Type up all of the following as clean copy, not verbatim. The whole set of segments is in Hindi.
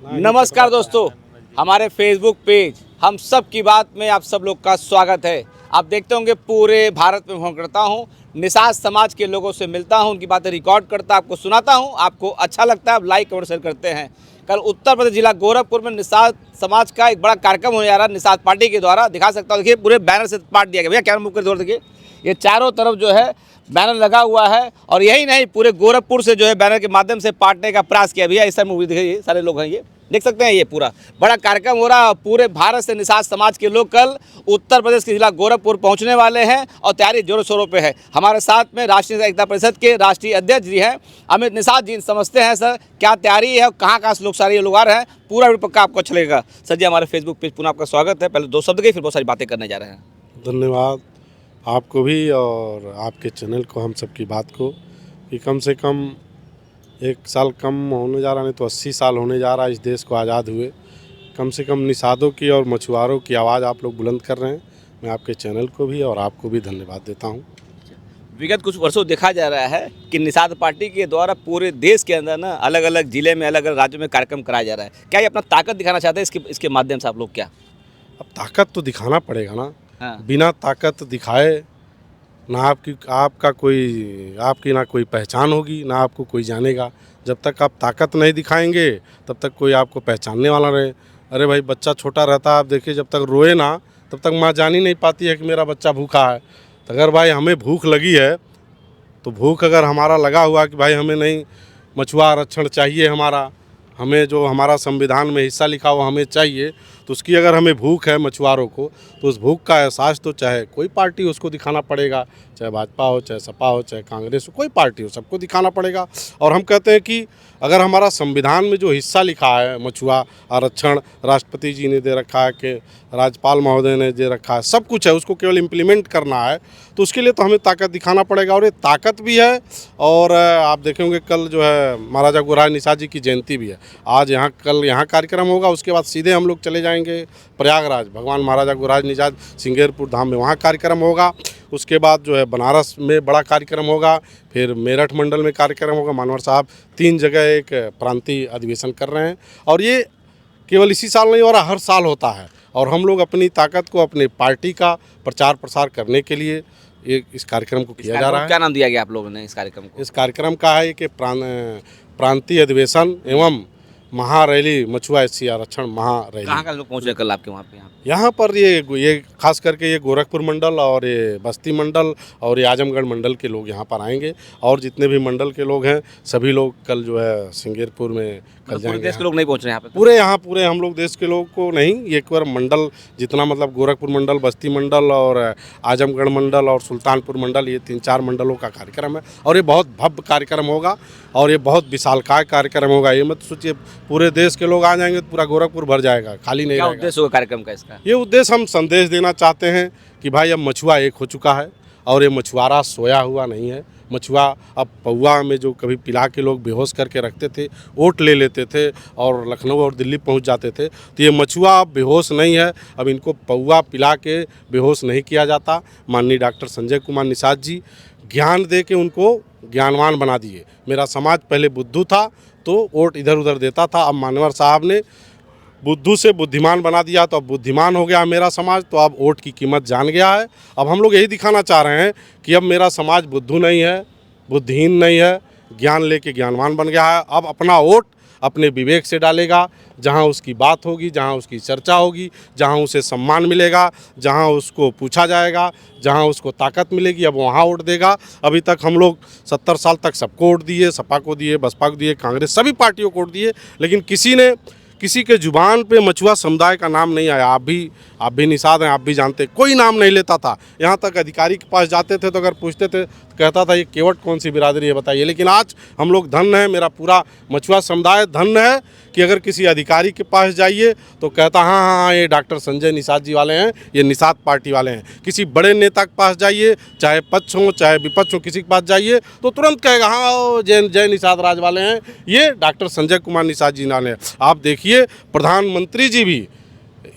नमस्कार दोस्तों, हमारे फेसबुक पेज हम सब की बात में आप सब लोग का स्वागत है। आप देखते होंगे पूरे भारत में भ्रमण करता हूँ, निषाद समाज के लोगों से मिलता हूँ, उनकी बातें रिकॉर्ड करता आपको सुनाता हूँ। आपको अच्छा लगता है आप लाइक कमेंट शेयर करते हैं। कल उत्तर प्रदेश जिला गोरखपुर में निषाद समाज का एक बड़ा कार्यक्रम होने जा रहा है। निषाद पार्टी के द्वारा दिखा सकता हूँ, देखिए पूरे बैनर से पार्ट दिया गया। भैया कैमरा मूव कर देखिए, ये चारों तरफ जो है बैनर लगा हुआ है। और यही नहीं, पूरे गोरखपुर से जो है बैनर के माध्यम से पाटने का प्रयास किया। भैया इस समय मूवी देखिए, सारे लोग हैं, ये देख सकते हैं। ये पूरा बड़ा कार्यक्रम हो रहा है। पूरे भारत से निषाद समाज के लोग कल उत्तर प्रदेश के जिला गोरखपुर पहुंचने वाले हैं और तैयारी जोरों शोरों पे है। हमारे साथ में राष्ट्रीय एकता परिषद के राष्ट्रीय अध्यक्ष जी हैं अमित निषाद जी। समझते हैं सर क्या तैयारी है, कहाँ कहाँ से लोग सारे लोग आ रहे हैं, पूरा वीडियो पक्का आपको अच्छा लगेगा। सर जी हमारे फेसबुक पेज पुनः आपका स्वागत है। पहले दो शब्द के फिर बहुत सारी बातें करने जा रहे हैं। धन्यवाद आपको भी और आपके चैनल को, हम सब की बात को कि कम से कम 1 साल कम होने जा रहा, नहीं तो 80 साल होने जा रहा है इस देश को आज़ाद हुए। कम से कम निषादों की और मछुआरों की आवाज़ आप लोग बुलंद कर रहे हैं। मैं आपके चैनल को भी और आपको भी धन्यवाद देता हूं। विगत कुछ वर्षों देखा जा रहा है कि निषाद पार्टी के द्वारा पूरे देश के अंदर ना अलग अलग जिले में, अलग अलग राज्यों में कार्यक्रम कराया जा रहा है। क्या ये अपना ताकत दिखाना चाहते हैं इसके माध्यम से आप लोग? क्या अब ताकत तो दिखाना पड़ेगा ना। हाँ। बिना ताकत दिखाए ना आपकी ना कोई पहचान होगी, ना आपको कोई जानेगा। जब तक आप ताकत नहीं दिखाएंगे तब तक कोई आपको पहचानने वाला रहे। अरे भाई, बच्चा छोटा रहता है, आप देखिए, जब तक रोए ना तब तक माँ जान ही नहीं पाती है कि मेरा बच्चा भूखा है। तो अगर भाई हमें भूख लगी है, तो भूख अगर हमारा लगा हुआ कि भाई हमें नहीं मछुआ आरक्षण चाहिए, हमें जो हमारा संविधान में हिस्सा लिखा हुआ हमें चाहिए, तो उसकी अगर हमें भूख है मछुआरों को, तो उस भूख का एहसास तो चाहे कोई पार्टी उसको दिखाना पड़ेगा, चाहे भाजपा हो, चाहे सपा हो, चाहे कांग्रेस हो, कोई पार्टी हो, सबको दिखाना पड़ेगा। और हम कहते हैं कि अगर हमारा संविधान में जो हिस्सा लिखा है मछुआ आरक्षण, राष्ट्रपति जी ने दे रखा है, कि राज्यपाल महोदय ने दे रखा है, सब कुछ है, उसको केवल इम्प्लीमेंट करना है, तो उसके लिए तो हमें ताकत दिखाना पड़ेगा। और ये ताकत भी है। और आप देखेंगे कल जो है महाराजा गुरुराज निषाद जी की जयंती भी है। कल यहाँ कार्यक्रम होगा, उसके बाद सीधे हम लोग चले जाएंगे प्रयागराज, भगवान महाराजा गुरुराज निषाद सिंगेरपुर धाम में, वहाँ कार्यक्रम होगा। उसके बाद जो है बनारस में बड़ा कार्यक्रम होगा, फिर मेरठ मंडल में कार्यक्रम होगा। मानवर साहब 3 जगह एक प्रांतीय अधिवेशन कर रहे हैं। और ये केवल इसी साल नहीं हो रहा, हर साल होता है। और हम लोग अपनी ताकत को, अपनी पार्टी का प्रचार प्रसार करने के लिए इस कार्यक्रम को किया जा रहा है। क्या नाम दिया गया आप लोगों ने इस कार्यक्रम को? इस कार्यक्रम का है कि प्रांतीय अधिवेशन एवं महारैली, मछुआ एससी आरक्षण महारैली। कहाँ का लोग पहुँच रहे कल आपके वहाँ पे? यहाँ पर ये खास करके ये गोरखपुर मंडल और ये बस्ती मंडल और ये आजमगढ़ मंडल के लोग यहाँ पर आएंगे। और जितने भी मंडल के लोग हैं सभी लोग कल जो है सिंगेरपुर में कल जाएंगे। पूरे देश के लोग नहीं पहुँच रहे यहाँ पे? पूरे हम लोग देश के लोग को नहीं, एक बार मंडल जितना, मतलब गोरखपुर मंडल, बस्ती मंडल और आजमगढ़ मंडल और सुल्तानपुर मंडल, ये 3-4 मंडलों का कार्यक्रम है। और ये बहुत भव्य कार्यक्रम होगा और ये बहुत विशालकाय कार्यक्रम होगा। ये मत सोचिए पूरे देश के लोग आ जाएंगे तो पूरा गोरखपुर भर जाएगा, खाली नहीं रहेगा। क्या उद्देश्य होगा कार्यक्रम का इसका? ये उद्देश्य हम संदेश देना चाहते हैं कि भाई अब मछुआ एक हो चुका है और ये मछुआरा सोया हुआ नहीं है। मछुआ अब पौवा में जो कभी पिला के लोग बेहोश करके रखते थे, ओट ले लेते थे और लखनऊ और दिल्ली पहुंच जाते थे, तो ये मछुआ अब बेहोश नहीं है। अब इनको पौवा पिला के बेहोश नहीं किया जाता। माननीय डॉक्टर संजय कुमार निषाद जी ज्ञान दे के उनको ज्ञानवान बना दिए। मेरा समाज पहले बुद्धू था तो वोट इधर उधर देता था, अब मानवर साहब ने बुद्धू से बुद्धिमान बना दिया, तो अब बुद्धिमान हो गया मेरा समाज, तो अब वोट की कीमत जान गया है। अब हम लोग यही दिखाना चाह रहे हैं कि अब मेरा समाज बुद्धू नहीं है, बुद्धिहीन नहीं है, ज्ञान लेके ज्ञानवान बन गया है। अब अपना वोट अपने विवेक से डालेगा, जहां उसकी बात होगी, जहां उसकी चर्चा होगी, जहां उसे सम्मान मिलेगा, जहां उसको पूछा जाएगा, जहां उसको ताकत मिलेगी, अब वहां वोट देगा। अभी तक हम लोग 70 साल तक सबको वोट दिए, सपा को दिए, बसपा को दिए, कांग्रेस, सभी पार्टियों को वोट दिए, लेकिन किसी के जुबान पे मछुआ समुदाय का नाम नहीं आया। आप भी निषाद हैं, आप भी जानते, कोई नाम नहीं लेता था। यहाँ तक अधिकारी के पास जाते थे तो अगर पूछते थे तो कहता था ये केवट कौन सी बिरादरी है बताइए। लेकिन आज हम लोग धन्य है, मेरा पूरा मछुआ समुदाय धन्य है कि अगर किसी अधिकारी के पास जाइए तो कहता हाँ, ये डॉक्टर संजय निषाद जी वाले हैं, ये निषाद पार्टी वाले हैं। किसी बड़े नेता के पास जाइए, चाहे पक्ष हो चाहे विपक्ष हो, किसी के पास जाइए तो तुरंत कहेगा हाँ, जय निषाद राज वाले हैं, ये डॉक्टर संजय कुमार निषाद जी वाले हैं। आप देखिए प्रधानमंत्री जी भी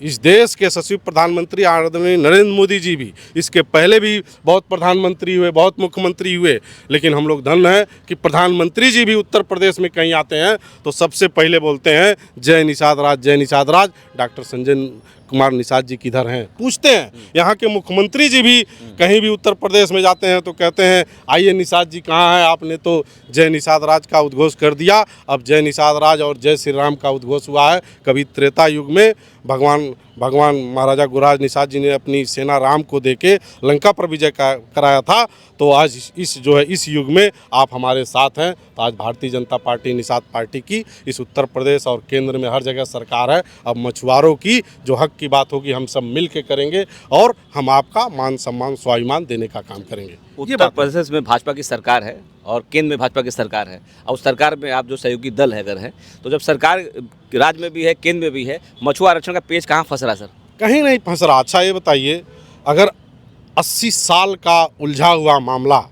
इस देश के यशस्वी प्रधानमंत्री आदरणीय नरेंद्र मोदी जी भी, इसके पहले भी बहुत प्रधानमंत्री हुए, बहुत मुख्यमंत्री हुए, लेकिन हम लोग धन्य हैं कि प्रधानमंत्री जी भी उत्तर प्रदेश में कहीं आते हैं तो सबसे पहले बोलते हैं जय निषाद राज, जय निषाद राज। डॉक्टर संजय कुमार निषाद जी किधर हैं पूछते हैं। यहाँ के मुख्यमंत्री जी भी कहीं भी उत्तर प्रदेश में जाते हैं तो कहते हैं आइए निषाद जी कहाँ हैं, आपने तो जय निषाद राज का उद्घोष कर दिया, अब जय निषाद राज और जय श्री राम का उद्घोष हुआ है। कभी त्रेता युग में भगवान महाराजा गुरुराज निषाद जी ने अपनी सेना राम को देके लंका पर विजय कराया था, तो आज इस युग में आप हमारे साथ हैं। तो आज भारतीय जनता पार्टी निषाद पार्टी की इस उत्तर प्रदेश और केंद्र में हर जगह सरकार है। अब मछुआरों की जो हक की बात होगी हम सब मिल के करेंगे और हम आपका मान सम्मान स्वाभिमान देने का काम करेंगे। उत्तर प्रदेश में भाजपा की सरकार है और केंद्र में भाजपा की सरकार है, और सरकार में आप जो सहयोगी दल है अगर है, तो जब सरकार राज्य में भी है केंद्र में भी है, मछुआ आरक्षण का पेच कहाँ फंस रहा है सर? कहीं नहीं फंस रहा। अच्छा ये बताइए, अगर 80 साल का उलझा हुआ मामला,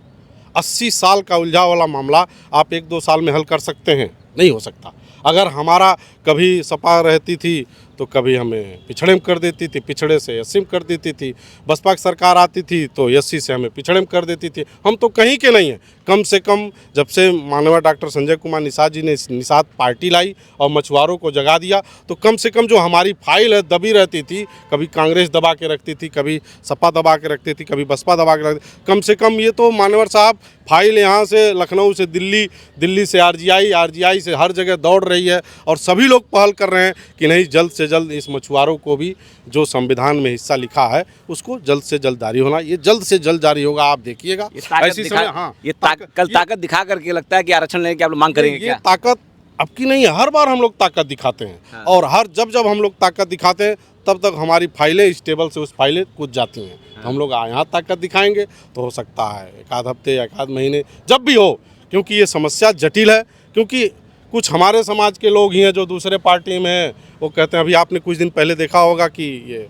80 साल का उलझा वाला मामला आप 1-2 साल में हल कर सकते हैं? नहीं हो सकता। अगर हमारा कभी सपा रहती थी तो कभी हमें पिछड़े में कर देती थी, पिछड़े से एससी में कर देती थी। बसपा की सरकार आती थी तो एससी से हमें पिछड़े में कर देती थी। हम तो कहीं के नहीं हैं। कम से कम जब से माननीय डॉक्टर संजय कुमार निषाद जी ने निषाद पार्टी लाई और मछुआरों को जगा दिया, तो कम से कम जो हमारी फाइल है दबी रहती थी, कभी कांग्रेस दबा के रखती थी, कभी सपा दबा के रखती थी, कभी बसपा दबा के रखती थी, कम से कम ये तो मानवर साहब फाइल यहाँ से लखनऊ से दिल्ली, दिल्ली से आरजीआई से हर जगह दौड़ रही है और सभी लोग पहल कर रहे हैं कि नहीं जल्द से जल्द इस मछुआरों को भी जो संविधान में हिस्सा लिखा है उसको जल्द से जल्द जारी होना। ये जल्द से जल्द जारी होगा, आप देखिएगा। ऐसी समय कल ताकत दिखा करके लगता है कि आरक्षण लेने की आप लोग मांग करेंगे क्या? ताकत अब की नहीं है, हर बार हम लोग ताकत दिखाते हैं। हाँ। और हर जब हम लोग ताकत दिखाते हैं तब तक हमारी फाइलें इस टेबल से उस फाइलें कूद जाती हैं। हाँ। तो हम लोग यहाँ ताकत दिखाएंगे तो हो सकता है एक आध हफ्ते या एक आध महीने जब भी हो, क्योंकि ये समस्या जटिल है। क्योंकि कुछ हमारे समाज के लोग ही हैं जो दूसरे पार्टी में हैं, वो कहते हैं, अभी आपने कुछ दिन पहले देखा होगा कि ये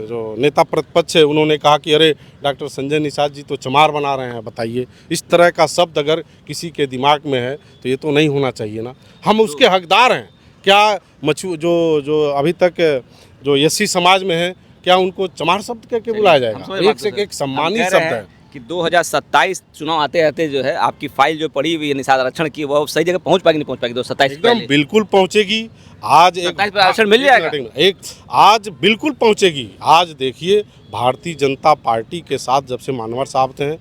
जो नेता प्रतिपक्ष है उन्होंने कहा कि अरे डॉक्टर संजय निषाद जी तो चमार बना रहे हैं। बताइए, इस तरह का शब्द अगर किसी के दिमाग में है तो ये तो नहीं होना चाहिए ना। हम उसके हकदार हैं क्या? जो अभी तक जो एससी समाज में है, क्या उनको चमार शब्द कह के बुलाया जाएगा? एक से एक सम्मानित शब्द है कि 2027 चुनाव आते रहते जो है आपकी फाइल जो पड़ी हुई है निषाद आरक्षण की, वो सही जगह पहुंच पाएगी नहीं पहुंच पाएगी? 2027 एकदम बिल्कुल पहुंचेगी। आज एक आरक्षण मिल जाएगा, आज बिल्कुल पहुंचेगी। आज देखिए, भारतीय जनता पार्टी के साथ जब से मानवर साहब थे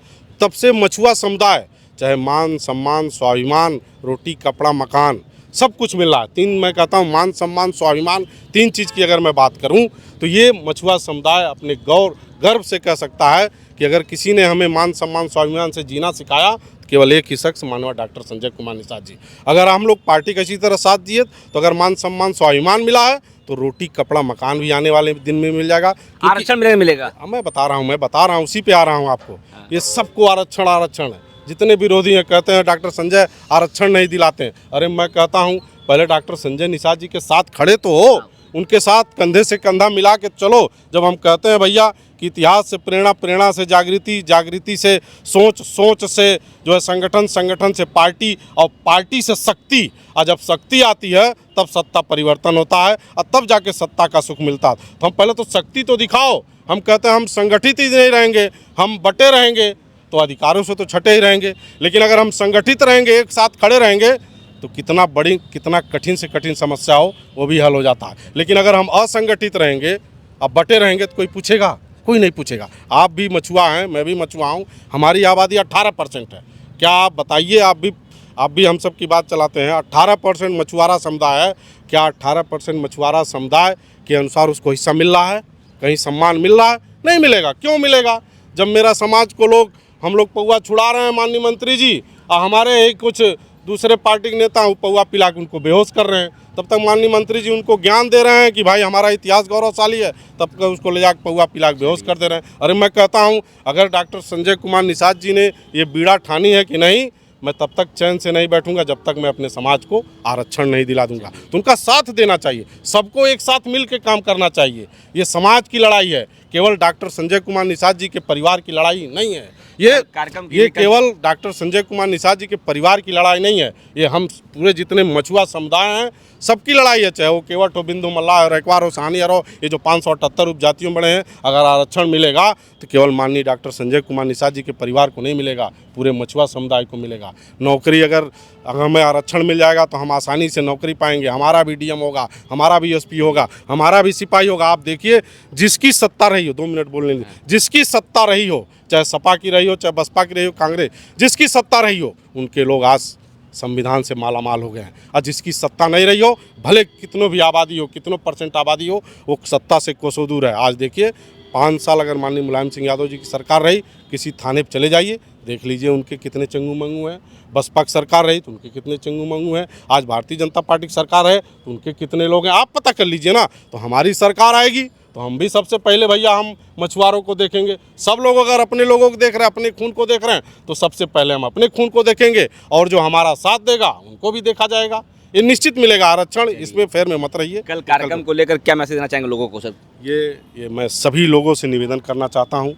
तब से मछुआ समुदाय चाहे मान सम्मान स्वाभिमान, रोटी कपड़ा मकान, सब कुछ मिल रहा है। मैं कहता हूँ मान सम्मान स्वाभिमान, 3 चीज़ की अगर मैं बात करूँ तो ये मछुआ समुदाय अपने गर्व से कह सकता है कि अगर किसी ने हमें मान सम्मान स्वाभिमान से जीना सिखाया तो केवल एक ही शख्स माननीय डॉक्टर संजय कुमार निषाद जी। अगर हम लोग पार्टी का इसी तरह साथ दिए तो अगर मान सम्मान स्वाभिमान मिला है तो रोटी कपड़ा मकान भी आने वाले दिन में मिल जाएगा। आरक्षण मिलेगा। मैं बता रहा हूँ उसी पे आ रहा हूँ आपको। ये सबको आरक्षण है। जितने विरोधी हैं कहते हैं डॉक्टर संजय आरक्षण नहीं दिलाते हैं। अरे मैं कहता हूँ पहले डॉक्टर संजय निषाद जी के साथ खड़े तो हो, उनके साथ कंधे से कंधा मिला के चलो। जब हम कहते हैं भैया कि इतिहास से प्रेरणा, प्रेरणा से जागृति, जागृति से सोच, सोच से जो है संगठन, संगठन से पार्टी और पार्टी से शक्ति, और जब शक्ति आती है तब सत्ता परिवर्तन होता है और तब जाके सत्ता का सुख मिलता है। तो हम पहले तो शक्ति तो दिखाओ। हम कहते हैं हम संगठित ही नहीं रहेंगे, हम बटे रहेंगे तो अधिकारों से तो छटे ही रहेंगे। लेकिन अगर हम संगठित रहेंगे, एक साथ खड़े रहेंगे तो कितना कठिन से कठिन समस्या हो वो भी हल हो जाता है। लेकिन अगर हम असंगठित रहेंगे, अब बटे रहेंगे तो कोई पूछेगा? कोई नहीं पूछेगा। आप भी मछुआ हैं, मैं भी मछुआ हूँ, हमारी आबादी 18% है। क्या आप बताइए, आप भी हम सब की बात चलाते हैं। 18% मछुआरा समुदाय है। क्या 18% मछुआरा समुदाय के अनुसार उसको हिस्सा मिल रहा है? कहीं सम्मान मिल रहा है? नहीं मिलेगा। क्यों मिलेगा? जब मेरा समाज को हम लोग पौवा छुड़ा रहे हैं माननीय मंत्री जी, और हमारे ही कुछ दूसरे पार्टी के नेता पौवा पिला के उनको बेहोश कर रहे हैं, तब तक माननीय मंत्री जी उनको ज्ञान दे रहे हैं कि भाई हमारा इतिहास गौरवशाली है, तब तक उसको ले जाकर पौवा पिला के बेहोश कर दे रहे हैं। अरे मैं कहता हूं, अगर डॉक्टर संजय कुमार निषाद जी ने ये बीड़ा ठानी है कि नहीं, मैं तब तक चैन से नहीं बैठूंगा जब तक मैं अपने समाज को आरक्षण नहीं दिला दूंगा। तो उनका साथ देना चाहिए, सबको एक साथ मिल के काम करना चाहिए। ये समाज की लड़ाई है केवल डॉक्टर संजय कुमार निषाद जी के परिवार की लड़ाई नहीं है। ये केवल डॉक्टर संजय कुमार निषाद जी के परिवार की लड़ाई नहीं है, ये हम पूरे जितने मछुआ समुदाय हैं सबकी लड़ाई है। चाहे वो केवट हो, बिंदु मल्लाह, रैकवार हो, सानियर हो, ये जो 578 उपजातियों में बड़े हैं, अगर आरक्षण मिलेगा तो केवल माननीय डॉक्टर संजय कुमार निषाद जी के परिवार को नहीं मिलेगा, पूरे मछुआ समुदाय को मिलेगा। नौकरी अगर हमें आरक्षण मिल जाएगा तो हम आसानी से नौकरी पाएंगे। हमारा भी डीएम होगा, हमारा भी एसपी होगा, हमारा भी सिपाही होगा। आप देखिए, जिसकी सत्ता रही हो, 2 मिनट बोलने दीजिए, जिसकी सत्ता रही हो, चाहे सपा की रही हो, चाहे बसपा की रही हो, कांग्रेस, जिसकी सत्ता रही हो, उनके लोग आज संविधान से मालामाल हो गए हैं। और जिसकी सत्ता नहीं रही हो, भले कितनों भी आबादी हो, कितनों % आबादी हो, वो सत्ता से कोसों दूर है। आज देखिए 5 साल अगर माननीय मुलायम सिंह यादव जी की सरकार रही, किसी थाने पर चले जाइए, देख लीजिए उनके कितने चंगू मंगू हैं। बसपा की सरकार रही तो उनके कितने चंगू मंगू हैं। आज भारतीय जनता पार्टी की सरकार है तो उनके कितने लोग हैं, आप पता कर लीजिए ना। तो हमारी सरकार आएगी तो हम भी सबसे पहले भैया हम मछुआरों को देखेंगे। सब लोग अगर अपने लोगों को देख रहे हैं, अपने खून को देख रहे हैं, तो सबसे पहले हम अपने खून को देखेंगे और जो हमारा साथ देगा उनको भी देखा जाएगा। ये निश्चित मिलेगा आरक्षण, इसमें फेर में मत रहिए। कल कार्यक्रम को लेकर क्या मैसेज देना चाहेंगे लोगों को सर? ये मैं सभी लोगों से निवेदन करना चाहता हूँ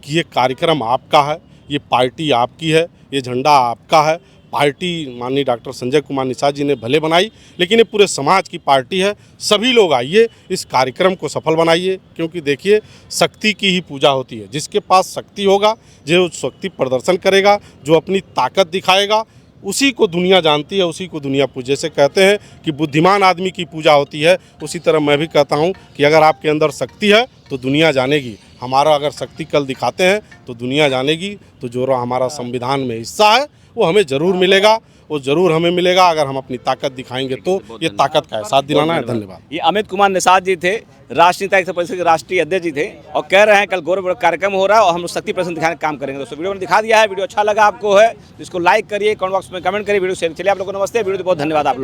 कि ये कार्यक्रम आपका है, ये पार्टी आपकी है, ये झंडा आपका है। पार्टी माननीय डॉक्टर संजय कुमार निषाद जी ने भले बनाई, लेकिन ये पूरे समाज की पार्टी है। सभी लोग आइए, इस कार्यक्रम को सफल बनाइए, क्योंकि देखिए शक्ति की ही पूजा होती है। जिसके पास शक्ति होगा, जो शक्ति प्रदर्शन करेगा, जो अपनी ताकत दिखाएगा, उसी को दुनिया जानती है, उसी को दुनिया पूजे। जैसे कहते हैं कि बुद्धिमान आदमी की पूजा होती है, उसी तरह मैं भी कहता हूँ कि अगर आपके अंदर शक्ति है तो दुनिया जानेगी। हमारा अगर शक्ति कल दिखाते हैं तो दुनिया जानेगी। तो जो हमारा संविधान में हिस्सा है वो हमें ज़रूर मिलेगा, वो ज़रूर हमें मिलेगा अगर हम अपनी ताकत दिखाएंगे तो। ये ताकत का एहसास दिलाना है। धन्यवाद। ये अमित कुमार निषाद जी थे, राष्ट्रीय परिषद के राष्ट्रीय अध्यक्ष जी थे, और कह रहे हैं कल गौरव कार्यक्रम हो रहा है और हम शक्ति प्रदर्शन दिखाने का काम करेंगे। दोस्तों वीडियो में दिखा दिया है। वीडियो अच्छा लगा आपको है तो इसको लाइक करिए, कमेंट बॉक्स में कमेंट करिए, वीडियो शेयर। चलिए आप लोगों को नमस्ते, वीडियो बहुत धन्यवाद आप लोग।